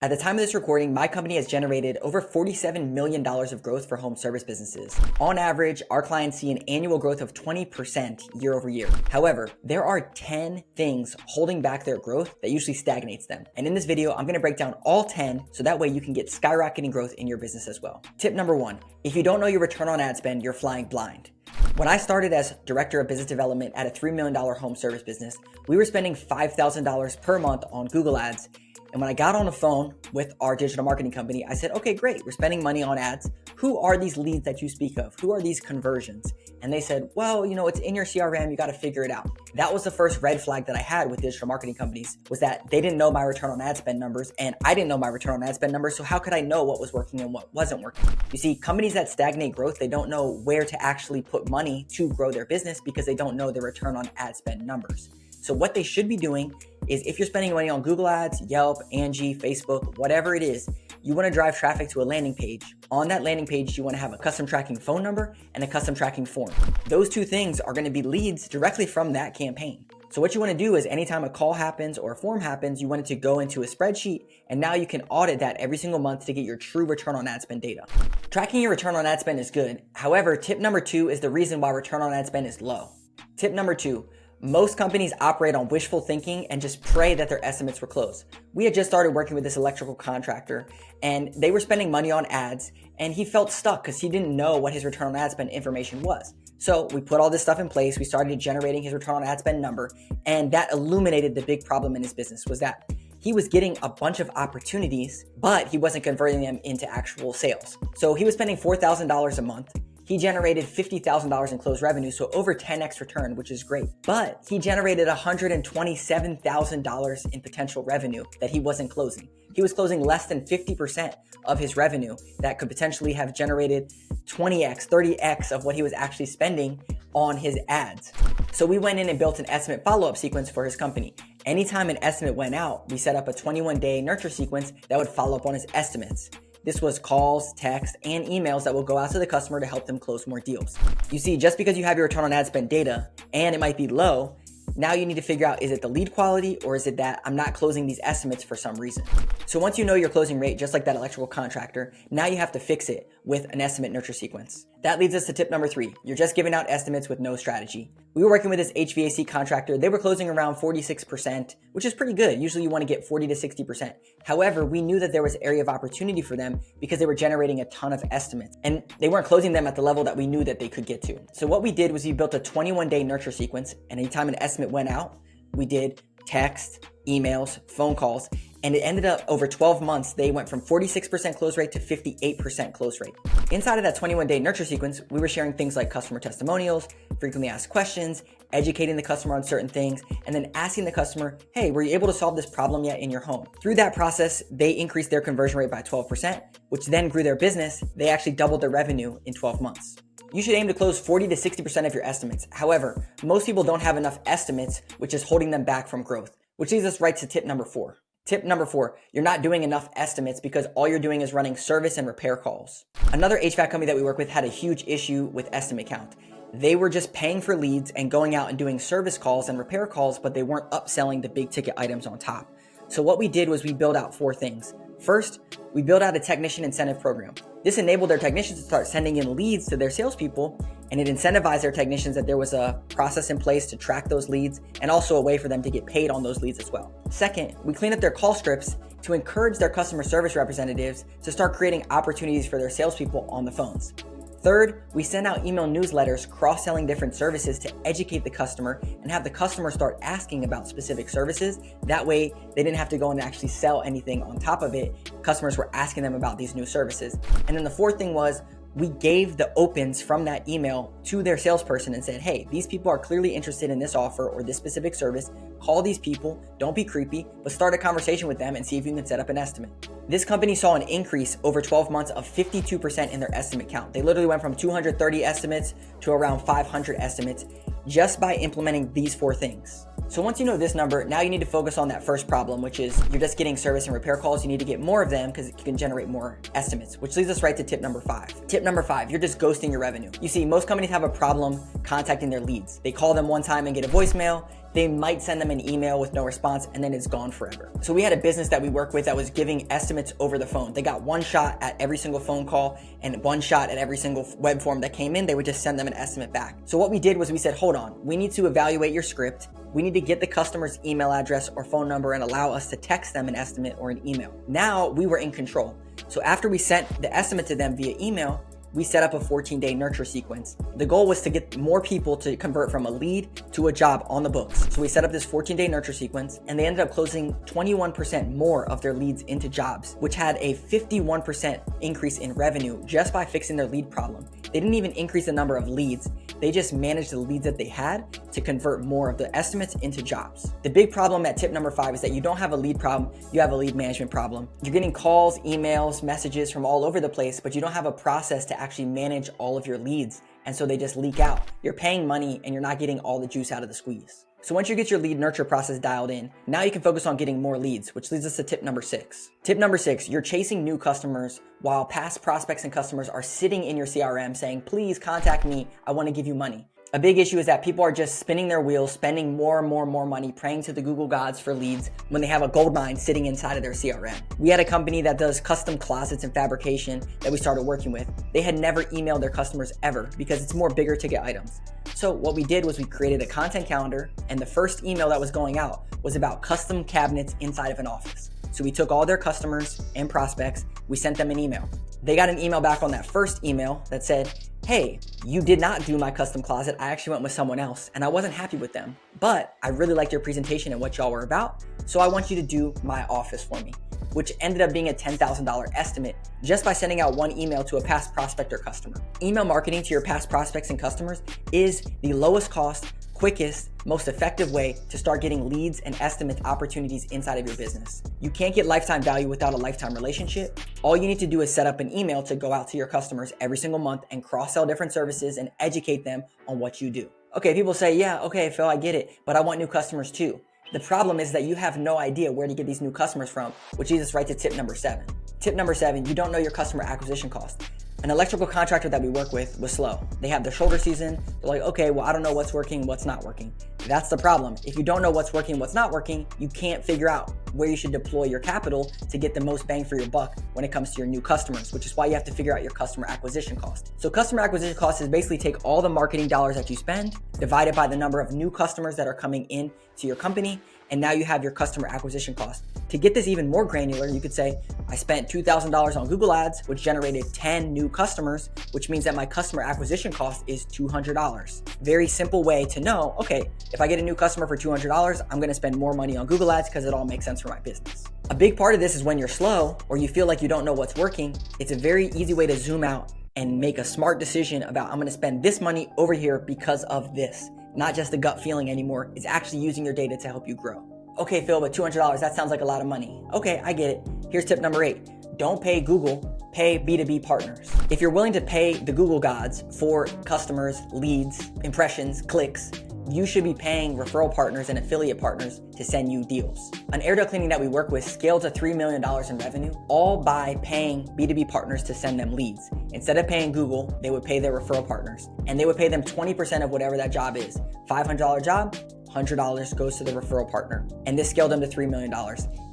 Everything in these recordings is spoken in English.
At the time of this recording, my company has generated over $47 million of growth for home service businesses. On average, our clients see an annual growth of 20% year over year. However, there are 10 things holding back their growth that usually stagnates them. And in this video, I'm gonna break down all 10 so that way you can get skyrocketing growth in your business as well. Tip number 1, if you don't know your return on ad spend, you're flying blind. When I started as director of business development at a $3 million home service business, we were spending $5,000 per month on Google ads. And when I got on the phone with our digital marketing company, I said, okay, great, we're spending money on ads. Who are these leads that you speak of? Who are these conversions? And they said, well, it's in your CRM, you got to figure it out. That was the first red flag that I had with digital marketing companies, was that they didn't know my return on ad spend numbers and I didn't know my return on ad spend numbers. So how could I know what was working and what wasn't working? You see, companies that stagnate growth, they don't know where to actually put money to grow their business because they don't know their return on ad spend numbers. So what they should be doing is, if you're spending money on Google ads, Yelp, Angie, Facebook, whatever it is, you want to drive traffic to a landing page. On that landing page, you want to have a custom tracking phone number and a custom tracking form. Those two things are going to be leads directly from that campaign. So what you want to do is, anytime a call happens or a form happens, you want it to go into a spreadsheet, and now you can audit that every single month to get your true return on ad spend data. Tracking your return on ad spend is good. However, tip number 2 is the reason why return on ad spend is low. Tip number 2, most companies operate on wishful thinking and just pray that their estimates were close. We had just started working with this electrical contractor, and they were spending money on ads, and he felt stuck because he didn't know what his return on ad spend information was. So we put all this stuff in place. We started generating his return on ad spend number, and that illuminated the big problem in his business, was that he was getting a bunch of opportunities, but he wasn't converting them into actual sales. So he was spending $4,000 a month. He generated $50,000 in closed revenue, so over 10x return, which is great. But he generated $127,000 in potential revenue that he wasn't closing. He was closing less than 50% of his revenue that could potentially have generated 20x, 30x of what he was actually spending on his ads. So we went in and built an estimate follow-up sequence for his company. Anytime an estimate went out, we set up a 21-day nurture sequence that would follow up on his estimates. This was calls, texts, and emails that will go out to the customer to help them close more deals. You see, just because you have your return on ad spend data and it might be low, now you need to figure out, is it the lead quality or is it that I'm not closing these estimates for some reason? So once you know your closing rate, just like that electrical contractor, now you have to fix it with an estimate nurture sequence. That leads us to tip number 3. You're just giving out estimates with no strategy. We were working with this HVAC contractor. They were closing around 46%, which is pretty good. Usually you want to get 40 to 60%. However, we knew that there was area of opportunity for them because they were generating a ton of estimates and they weren't closing them at the level that we knew that they could get to. So what we did was we built a 21-day nurture sequence, and anytime an estimate went out, we did text, emails, phone calls, and it ended up over 12 months, they went from 46% close rate to 58% close rate. Inside of that 21-day nurture sequence, we were sharing things like customer testimonials, frequently asked questions, educating the customer on certain things, and then asking the customer, hey, were you able to solve this problem yet in your home? Through that process, they increased their conversion rate by 12%, which then grew their business. They actually doubled their revenue in 12 months. You should aim to close 40 to 60% of your estimates. However, most people don't have enough estimates, which is holding them back from growth, which leads us right to tip number 4. Tip number 4, you're not doing enough estimates because all you're doing is running service and repair calls. Another HVAC company that we work with had a huge issue with estimate count. They were just paying for leads and going out and doing service calls and repair calls, but they weren't upselling the big ticket items on top. So what we did was we built out 4 things. First, we built out a technician incentive program. This enabled their technicians to start sending in leads to their salespeople, and it incentivized their technicians that there was a process in place to track those leads and also a way for them to get paid on those leads as well. Second, we cleaned up their call scripts to encourage their customer service representatives to start creating opportunities for their salespeople on the phones. Third, we send out email newsletters cross-selling different services to educate the customer and have the customer start asking about specific services. That way, they didn't have to go and actually sell anything on top of it. Customers were asking them about these new services. And then the fourth thing was, we gave the opens from that email to their salesperson and said, hey, these people are clearly interested in this offer or this specific service. Call these people, don't be creepy, but start a conversation with them and see if you can set up an estimate. This company saw an increase over 12 months of 52% in their estimate count. They literally went from 230 estimates to around 500 estimates just by implementing these 4 things. So once you know this number, now you need to focus on that first problem, which is you're just getting service and repair calls. You need to get more of them because you can generate more estimates, which leads us right to tip number 5. Tip number 5, you're just ghosting your revenue. You see, most companies have a problem contacting their leads. They call them one time and get a voicemail. they might send them an email with no response and then it's gone forever. So we had a business that we work with that was giving estimates over the phone. They got one shot at every single phone call and one shot at every single web form that came in. They would just send them an estimate back. So what we did was we said, hold on, we need to evaluate your script. We need to get the customer's email address or phone number and allow us to text them an estimate or an email. Now we were in control. So after we sent the estimate to them via email, we set up a 14-day nurture sequence. The goal was to get more people to convert from a lead to a job on the books. So we set up this 14-day nurture sequence, and they ended up closing 21% more of their leads into jobs, which had a 51% increase in revenue just by fixing their lead problem. They didn't even increase the number of leads. They just managed the leads that they had to convert more of the estimates into jobs. The big problem at tip number 5 is that you don't have a lead problem, you have a lead management problem. You're getting calls, emails, messages from all over the place, but you don't have a process to actually manage all of your leads. And so they just leak out. You're paying money and you're not getting all the juice out of the squeeze. So once you get your lead nurture process dialed in, now you can focus on getting more leads, which leads us to tip number 6. Tip number 6, you're chasing new customers while past prospects and customers are sitting in your CRM saying, please contact me, I want to give you money. A big issue is that people are just spinning their wheels, spending more and more money, praying to the Google gods for leads when they have a gold mine sitting inside of their CRM. We had a company that does custom closets and fabrication that we started working with. They had never emailed their customers ever because it's more bigger ticket items. So what we did was we created a content calendar, and the first email that was going out was about custom cabinets inside of an office. So we took all their customers and prospects, we sent them an email. They got an email back on that first email that said, hey, you did not do my custom closet. I actually went with someone else and I wasn't happy with them, but I really liked your presentation and what y'all were about. So I want you to do my office for me, which ended up being a $10,000 estimate just by sending out one email to a past prospect or customer. Email marketing to your past prospects and customers is the lowest cost, quickest, most effective way to start getting leads and estimate opportunities inside of your business. You can't get lifetime value without a lifetime relationship. All you need to do is set up an email to go out to your customers every single month and cross-sell different services and educate them on what you do. Okay, people say, yeah, okay, Phil, I get it, but I want new customers too. The problem is that you have no idea where to get these new customers from, which leads us right to tip number 7. Tip number 7, you don't know your customer acquisition cost. An electrical contractor that we work with was slow. They have their shoulder season. They're like, okay, well, I don't know what's working, what's not working. That's the problem. If you don't know what's working, what's not working, you can't figure out where you should deploy your capital to get the most bang for your buck when it comes to your new customers, which is why you have to figure out your customer acquisition cost. So customer acquisition cost is basically take all the marketing dollars that you spend, divide it by the number of new customers that are coming in to your company, and now you have your customer acquisition cost. To get this even more granular, you could say, I spent $2,000 on Google Ads, which generated 10 new customers, which means that my customer acquisition cost is $200. Very simple way to know, okay, if I get a new customer for $200, I'm gonna spend more money on Google Ads because it all makes sense for my business. A big part of this is when you're slow or you feel like you don't know what's working, it's a very easy way to zoom out and make a smart decision about, I'm gonna spend this money over here because of this. Not just a gut feeling anymore. It's actually using your data to help you grow. Okay, Phil, but $200, that sounds like a lot of money. Okay, I get it. Here's tip number 8. Don't pay Google, pay B2B partners. If you're willing to pay the Google gods for customers, leads, impressions, clicks, you should be paying referral partners and affiliate partners to send you deals. An air duct cleaning that we work with scaled to $3 million in revenue, all by paying B2B partners to send them leads. Instead of paying Google, they would pay their referral partners, and they would pay them 20% of whatever that job is. $500 job, $100 goes to the referral partner, and this scaled them to $3 million.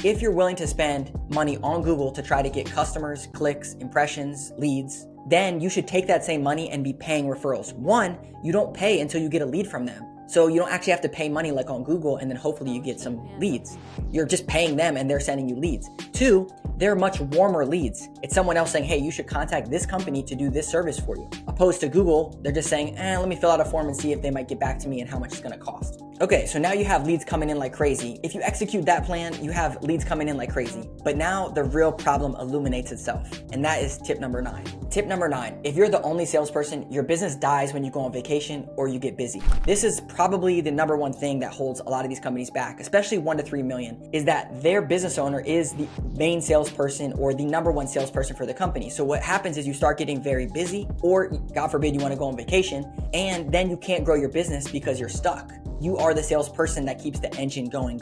If you're willing to spend money on Google to try to get customers, clicks, impressions, leads, then you should take that same money and be paying referrals. 1, you don't pay until you get a lead from them. So you don't actually have to pay money like on Google and then hopefully you get some leads. You're just paying them and they're sending you leads. 2, they're much warmer leads. It's someone else saying, hey, you should contact this company to do this service for you. Opposed to Google, they're just saying, let me fill out a form and see if they might get back to me and how much it's gonna cost. Okay, so now you have leads coming in like crazy. If you execute that plan, you have leads coming in like crazy. But now the real problem illuminates itself, and that is tip number 9. Tip number 9, if you're the only salesperson, your business dies when you go on vacation or you get busy. This is probably the number one thing that holds a lot of these companies back, especially 1 to 3 million, is that their business owner is the main salesperson or the number one salesperson for the company. So what happens is you start getting very busy, or God forbid you want to go on vacation, and then you can't grow your business because you're stuck. You are the salesperson that keeps the engine going.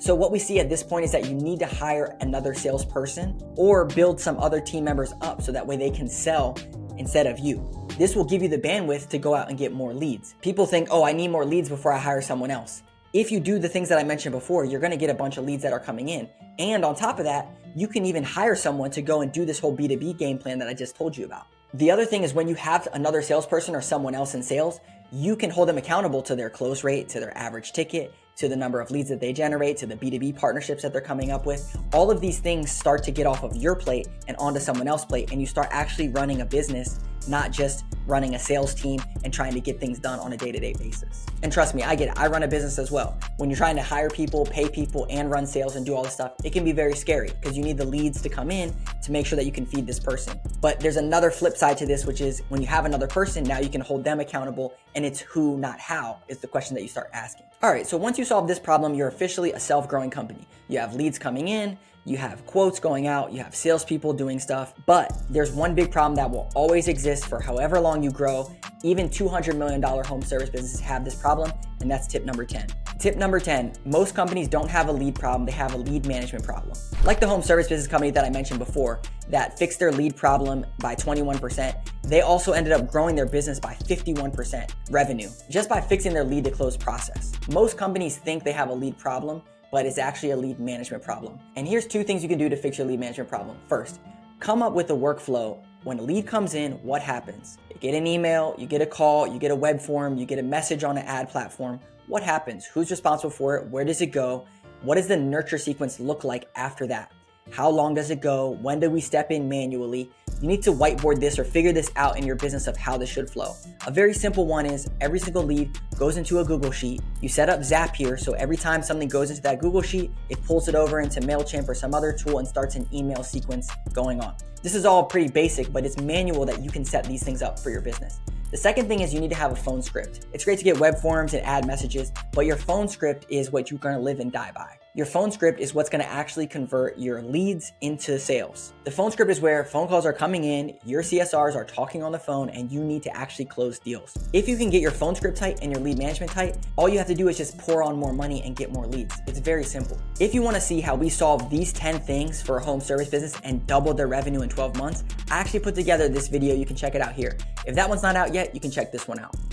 So what we see at this point is that you need to hire another salesperson or build some other team members up so that way they can sell instead of you. This will give you the bandwidth to go out and get more leads. People think, oh, I need more leads before I hire someone else. If you do the things that I mentioned before, you're going to get a bunch of leads that are coming in. And on top of that, you can even hire someone to go and do this whole B2B game plan that I just told you about. The other thing is when you have another salesperson or someone else in sales, you can hold them accountable to their close rate, to their average ticket, to the number of leads that they generate, to the B2B partnerships that they're coming up with. All of these things start to get off of your plate and onto someone else's plate, and you start actually running a business, not just running a sales team and trying to get things done on a day-to-day basis. And trust me, I get it. I run a business as well. When you're trying to hire people, pay people, and run sales and do all this stuff, it can be very scary because you need the leads to come in to make sure that you can feed this person. But there's another flip side to this, which is when you have another person, now you can hold them accountable, and it's who, not how, is the question that you start asking. All right, so once you solve this problem, you're officially a self-growing company. You have leads coming in, you have quotes going out, you have salespeople doing stuff, but there's one big problem that will always exist for however long you grow. Even $200 million home service businesses have this problem, and that's tip number 10. Tip number 10, most companies don't have a lead problem, they have a lead management problem. Like the home service business company that I mentioned before that fixed their lead problem by 21%, they also ended up growing their business by 51% revenue, just by fixing their lead to close process. Most companies think they have a lead problem, but it's actually a lead management problem. And here's 2 things you can do to fix your lead management problem. First, come up with a workflow. When a lead comes in, what happens? You get an email, you get a call, you get a web form, you get a message on an ad platform. What happens? Who's responsible for it? Where does it go? What does the nurture sequence look like after that? How long does it go? When do we step in manually? You need to whiteboard this or figure this out in your business of how this should flow. A very simple one is every single lead goes into a Google Sheet. You set up Zapier, so every time something goes into that Google Sheet, it pulls it over into MailChimp or some other tool and starts an email sequence going on. This is all pretty basic, but it's manual that you can set these things up for your business. The second thing is you need to have a phone script. It's great to get web forms and add messages, but your phone script is what you're gonna live and die by. Your phone script is what's gonna actually convert your leads into sales. The phone script is where phone calls are coming in, your CSRs are talking on the phone, and you need to actually close deals. If you can get your phone script tight and your lead management tight, all you have to do is just pour on more money and get more leads. It's very simple. If you wanna see how we solve these 10 things for a home service business and double their revenue in 12 months, I actually put together this video. You can check it out here. If that one's not out yet, you can check this one out.